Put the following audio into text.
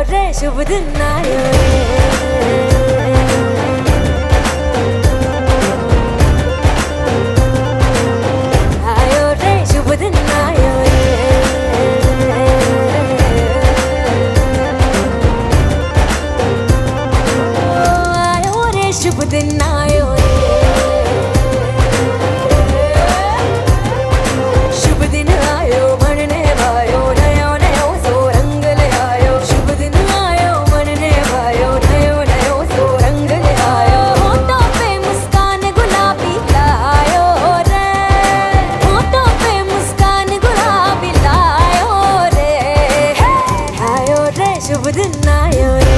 रे शुभ दिन आयो रे, आयो रे शुभ दिन आयो रे, आयो रे शुभ दिन आयो रे, शुभ दिन आयो मनने भायो नयो नयो सो रंग ले आयो, शुभ दिन आयो मनने भायो नयो नयो सो रंग ले आयो, होठों पे मुस्कान गुलाबी लायो रे, होठों पे मुस्कान गुलाबी लायो रे, आयो रे शुभ दिन आयो रे।